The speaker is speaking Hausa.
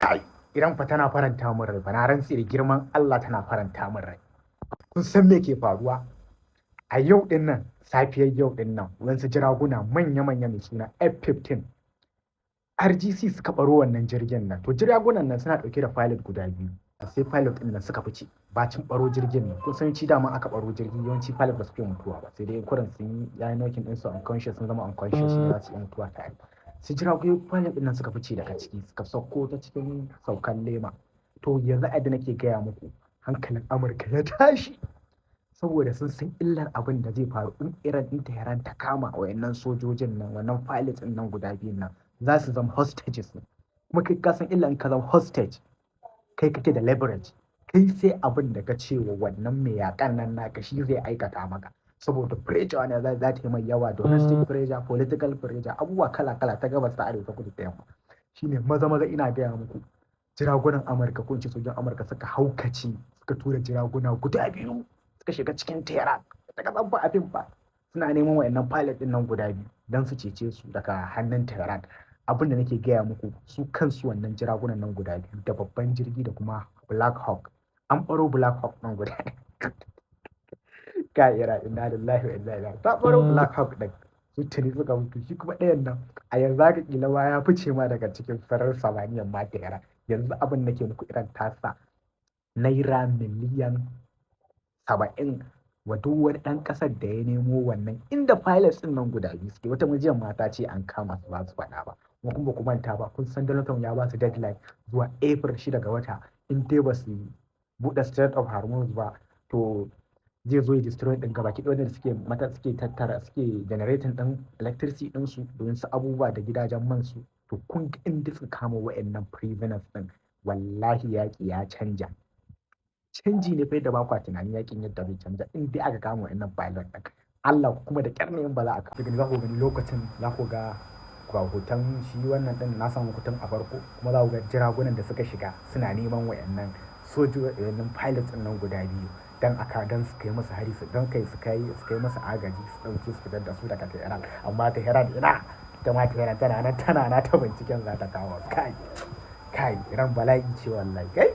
kai Iran fa tana faranta min rai, fa na rantsi da girman Allah tana faranta min rai. Kun san me ke faruwa? A yau din nan, safiyar yau din nan, wasu jiraguna manya-manya mai suna F-15 RGC suka baro wannan jirgin nan. To jiragunan nan suna dauke da pilot guda biyu. Sai pilot din nan suka fice bacin baro jirgin nan. Kun san ci dama aka baro jirgi yawanci pilot ba su fi mutuwa ba. Sai dai kurin sun yi knocking din su unconscious, sun zama unconscious ne za su yi mutuwa tare. Sai jiragun pilot din nan suka fice daga ciki, suka sauko ta cikin saukan lema. To yanzu a da nake gaya muku, hankalin Amurka ya tashi. Saboda sun san illar abin da zai faru in Iran din Tehran ta kama wayannan sojojin nan, wannan pilots din nan guda biyun nan, za su zama hostages ne. Kuma kai ka san illar in ka zama hostage, kai kake da leverage, kai sai abin da ka ce wa wannan mai yakan nan naka shi zai aikata maka. Saboda pressure ne za ta yi mai yawa, domestic pressure, political pressure, abubuwa kala-kala ta gabas ta arewa ta kudu ta yamma. Shine maza ina gaya muku, jiragunan Amurka ko in ce sojojin Amurka suka haukace, suka tura jiraguna guda biyu suka shiga cikin Tehran daga zan ba abin ba, suna neman wayannan pilot din nan guda biyu don su cece su daga hannun Tehran. Abin da nake gaya muku, su kansu wannan jiragunan nan guda biyu da babban jirgi da kuma Black Hawk, an baro Black Hawk nan guda ka ira inna lillahi wa inna ilaihi ta baro Black Hawk din su tuni suka mutu. Shi kuma ɗayan nan a yanzu haka kila ma ya fice ma daga cikin farar samaniyar ma Tehran. Yanzu abin nake muku, Iran ta sa naira miliyan 70 wa duk wani ɗan ƙasar da ya nemo wannan inda pilots ɗin nan guda biyu suke. Wata mijiyar mata ce an kama su ba su faɗa ba, kuma ba ku manta ba, kun san Donald Trump ya ba su deadline zuwa April 6 ga wata, in dai ba su buɗe Strait of Hormuz ba to zai zo ya destroy ɗin gaba ki wanda suke tattara suke generating ɗin electricity ɗinsu domin su abubuwa da gidajen man su. To kun ga inda suka kama wa'annan prisoners ɗin, wallahi yaƙi ya canja. Canji ne fa da ba kwa tunanin yakin yadda zai canja in dai aka kama wa'annan pilot ɗin. Allah kuma da ƙyar ne in ba za a kama. Daga za ku gani lokacin za ku ga hoton shi wannan ɗin na samu hoton a farko, kuma za ku ga jiragunan da suka shiga suna neman wa'annan wayannan pilots ɗin nan guda biyu don su kai masa hari, don su kai masa agaji, su ɗauke su fitar da su daga Tehran. Amma Tehran ina ta ma Tehran tana na ta binciken za ta kawo kai Iran bala'i ce wallahi kai.